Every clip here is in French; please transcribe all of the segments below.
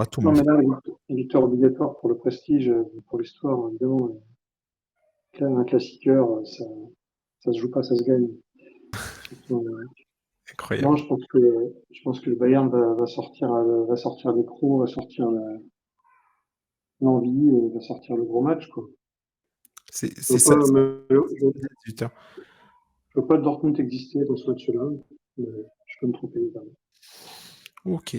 Pas tout le Non, monde. mais là, une victoire obligatoire pour le prestige, pour l'histoire, évidemment. Un classiqueur, ça se joue pas, ça se gagne. Non, Incroyable. je pense que le Bayern va sortir les pros, va sortir l'envie, va sortir le gros match, quoi. C'est Je vois ça. pas, C'est 18h. je vois pas Dortmund exister dans ce match-là, mais je peux me tromper, évidemment. Ok.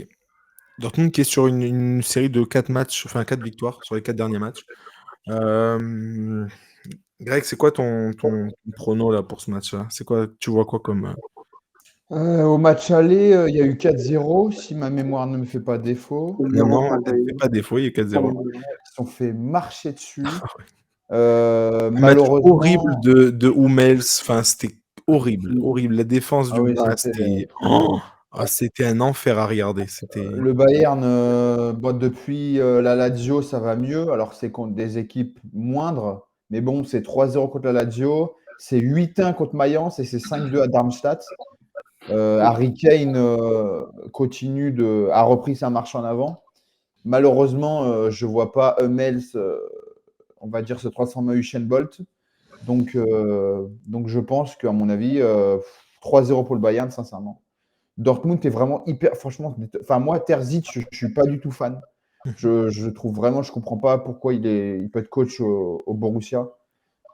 Dortmund qui est sur une série de 4 matchs, enfin 4 victoires sur les 4 derniers matchs. Euh, Greg, c'est quoi ton prono là pour ce match-là? C'est quoi, tu vois quoi comme. Au match aller, il y a eu 4-0, si ma mémoire ne me fait pas défaut. Non, 0 non, pour le elle ne fait Bayern. pas défaut, il y a 4-0. Ils se sont fait marcher dessus. Un match horrible Malheureusement, de Hummels, enfin c'était horrible, horrible. La défense du oui, Bayern, c'était c'était un enfer à regarder. C'était. le Bayern, depuis la Lazio, ça va mieux. Alors, c'est contre des équipes moindres, mais bon, c'est 3-0 contre la Lazio, c'est 8-1 contre Mayence et c'est 5-2 à Darmstadt. Harry Kane a repris sa marche en avant. Malheureusement, je ne vois pas Hummels, on va dire, se transformer en Usain Bolt. Donc je pense qu'à mon avis, 3-0 pour le Bayern, sincèrement. Dortmund est vraiment hyper. Franchement, enfin, moi, Terzic, je ne suis pas du tout fan. Je trouve vraiment, je ne comprends pas pourquoi il peut être coach au Borussia.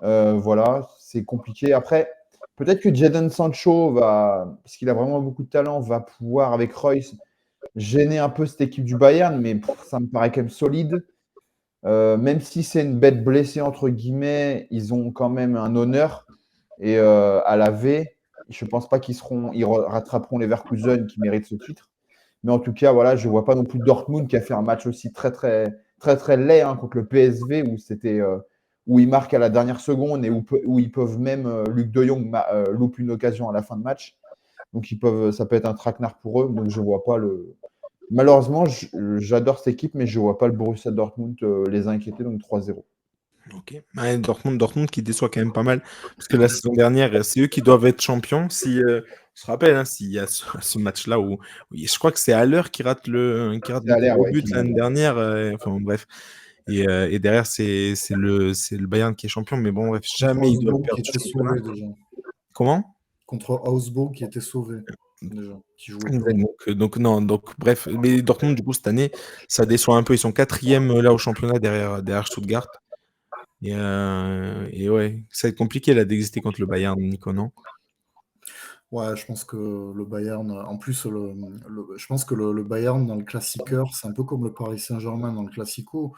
Voilà, c'est compliqué. Après, peut-être que Jadon Sancho parce qu'il a vraiment beaucoup de talent, va pouvoir, avec Reus, gêner un peu cette équipe du Bayern, mais ça me paraît quand même solide. Même si c'est une bête blessée, entre guillemets, ils ont quand même un honneur. Et à la V, je ne pense pas ils rattraperont les Leverkusen qui méritent ce titre. Mais en tout cas, voilà, je ne vois pas non plus Dortmund qui a fait un match aussi très, très, très, très laid contre le PSV où ils marquent à la dernière seconde et où ils peuvent même, Luc de Jong loupe une occasion à la fin de match. Donc ça peut être un traquenard pour eux. Donc je vois pas le. Malheureusement, j'adore cette équipe, mais je ne vois pas le Borussia Dortmund les inquiéter, donc 3-0. Ok. Ouais, Dortmund qui déçoit quand même pas mal. Parce que la saison dernière, c'est eux qui doivent être champions. Si, on se rappelle, hein, s'il y a ce match-là où, oui, je crois que c'est Haller qui rate le C'est à l'air, gros ouais, but qui l'année m'a- dernière. Enfin bref. Et derrière, c'est le Bayern qui est champion. Mais bon, bref, Contre jamais ils doivent Augsbourg qui perdre ce était championnat. sauvé déjà. Comment? Contre Augsbourg qui était sauvé déjà, qui jouait Exact. plus. Donc, non, donc bref, mais Dortmund, du coup, cette année, ça déçoit un peu. Ils sont quatrième là au championnat derrière Stuttgart. Et ouais, ça va être compliqué là d'exister contre le Bayern, Nico, non? Ouais, je pense que le Bayern, en plus, je pense que le Bayern dans le classiqueur, c'est un peu comme le Paris Saint-Germain dans le Classico.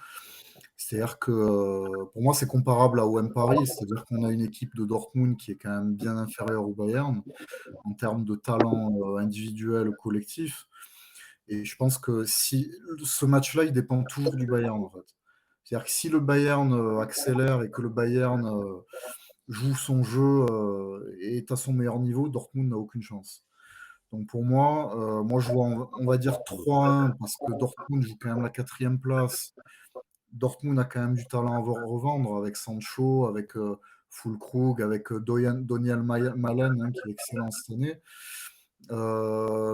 C'est-à-dire que pour moi, c'est comparable à OM Paris, c'est-à-dire qu'on a une équipe de Dortmund qui est quand même bien inférieure au Bayern en termes de talent individuel ou collectif. Et je pense que si ce match-là, il dépend toujours du Bayern, en fait. C'est-à-dire que si le Bayern accélère et que le Bayern joue son jeu et est à son meilleur niveau, Dortmund n'a aucune chance. Donc pour moi je vois, on va dire 3-1 parce que Dortmund joue quand même la 4e place. Dortmund a quand même du talent à revendre avec Sancho, avec Füllkrug, avec Daniel Malen hein, qui est excellent cette année,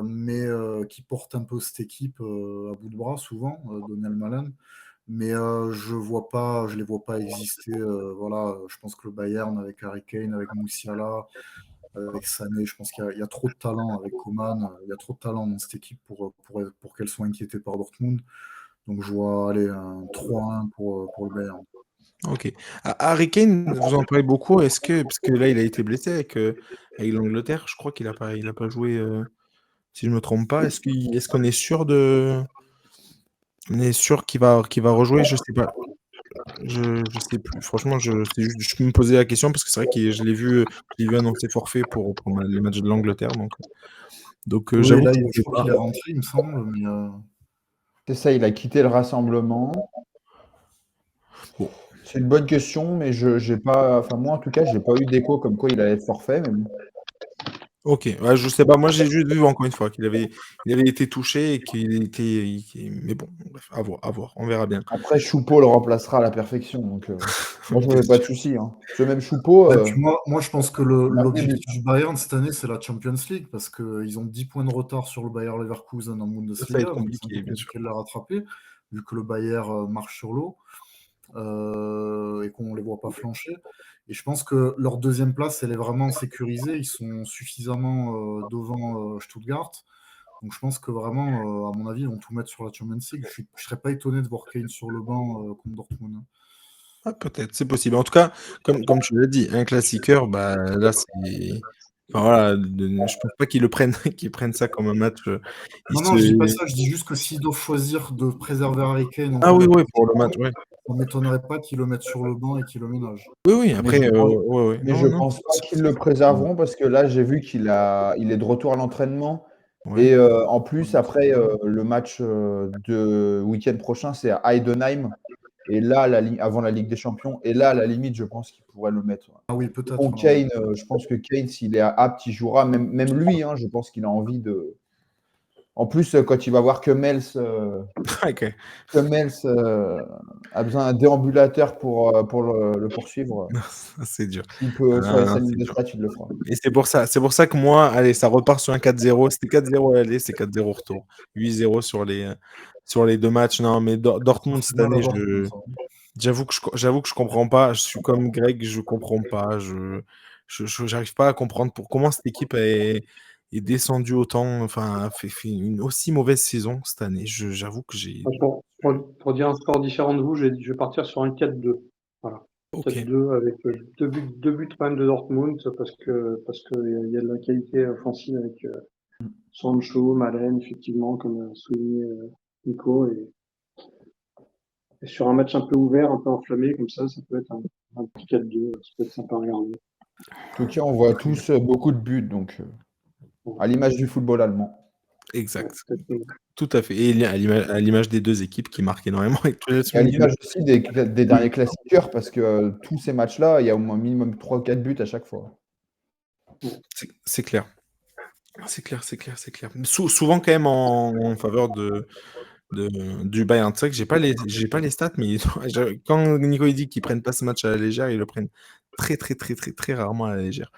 mais qui porte un peu cette équipe à bout de bras souvent, Daniel Malen. Mais je les vois pas exister. Voilà, je pense que le Bayern avec Harry Kane, avec Musiala, avec Sané, je pense qu'il y a trop de talent avec Coman. Il y a trop de talent dans cette équipe pour qu'elle soit inquiétée par Dortmund. Donc je vois aller un 3-1 pour le Bayern. Ok. Harry Kane, vous en parlez beaucoup. Parce que là, il a été blessé avec l'Angleterre, je crois qu'il a pas joué, si je me trompe pas. Est-ce qu'on est sûr qu'il va rejouer? Je sais pas. Je sais plus. Franchement, je me posais la question parce que c'est vrai que je l'ai vu annoncer forfait pour les matchs de l'Angleterre. Donc, Oui, j'avoue là, que je je sais crois pas. qu'il est rentré, il me semble. Mais, C'est ça, il a quitté le rassemblement. Bon. C'est une bonne question, mais j'ai pas. Enfin, moi, en tout cas, j'ai pas eu d'écho comme quoi il allait être forfait. Mais bon. Ok, ouais, je sais pas. Moi, j'ai juste vu encore une fois il avait été touché et mais bon, bref, à voir, on verra bien. Après, Choupo le remplacera à la perfection. Donc, moi, je me Bien fais pas de sûr. soucis. Hein. Ce même Choupo, Ouais, puis moi, je pense que il marque des buts. l'objectif du Bayern cette année, c'est la Champions League parce qu'ils ont 10 points de retard sur le Bayer Leverkusen en Ça va être Bundesliga, donc c'est un peu compliqué, bien sûr. compliqué de la rattraper, vu que le Bayern marche sur l'eau et qu'on ne les voit pas flancher. Et je pense que leur deuxième place, elle est vraiment sécurisée. Ils sont suffisamment devant Stuttgart. Donc je pense que vraiment, à mon avis, ils vont tout mettre sur la Champions League. Je ne serais pas étonné de voir Kane sur le banc contre Dortmund. Ah, peut-être, c'est possible. En tout cas, comme tu l'as dit, un classiqueur, bah là, c'est. Enfin voilà, je pense pas qu'ils le prennent, qu'ils prennent ça comme un match. Ils Non, se... non, je dis pas ça. Je dis juste que s'ils doivent choisir de préserver Harry Kane en Ah cas oui, oui, pour le match, d'absence, ouais. ça ne m'étonnerait pas qu'ils le mettent sur le banc et qu'ils le ménagent. Oui, oui, Mais après, je pense, ouais, ouais. mais Non, je non. pense pas qu'ils le préserveront parce que là, j'ai vu il est de retour à l'entraînement. Ouais. Et en plus, après, le match de week-end prochain, c'est à Heidenheim. Et là, avant la Ligue des Champions. Et là, à la limite, je pense qu'il pourrait le mettre. Ouais. Ah oui, Et bon, peut-être. Alors, Kane, je pense que Kane, s'il est apte, il jouera. Même lui, hein, je pense qu'il a envie de. En plus, quand il va voir que Ok. Mels a besoin d'un déambulateur pour le poursuivre, Ça, c'est dur. s'il peut Ah, choisir non, sa ligne c'est de dur. stats, il le fera. Et c'est pour ça que moi, allez, ça repart sur un 4-0. C'était 4-0 à l'aller, c'est 4-0 retour. 8-0 sur les deux matchs. Non, mais ça Dortmund, fait cette mal à année, Dortmund, ça. j'avoue que je comprends pas. Je suis comme Greg, je comprends pas. J'arrive pas à comprendre comment cette équipe est descendue autant, enfin, a fait une aussi mauvaise saison cette année. J'avoue que j'ai. Pour dire un score différent de vous, je vais partir sur un 4-2. Voilà. Ok. 4-2 avec deux buts quand même de Dortmund parce que il y a de la qualité offensive avec Sancho, Malen, effectivement, comme souligné Nico. Et sur un match un peu ouvert, un peu enflammé, comme ça peut être un petit 4-2, ça peut être sympa à regarder. En tout cas, on voit Très bien. tous beaucoup de buts, donc Bon, à l'image du football allemand. Exact. peut-être, Tout à fait. Et à l'image des deux équipes qui marquent énormément avec le Et à München. l'image aussi des derniers classiqueurs, parce que tous ces matchs-là, il y a au moins minimum 3 ou 4 buts à chaque fois. C'est clair. C'est clair, c'est clair, c'est clair. Souvent quand même en faveur du Bayern. C'est vrai que j'ai pas les stats, mais quand Nico il dit qu'ils prennent pas ce match à la légère, ils le prennent très très très très très rarement à la légère.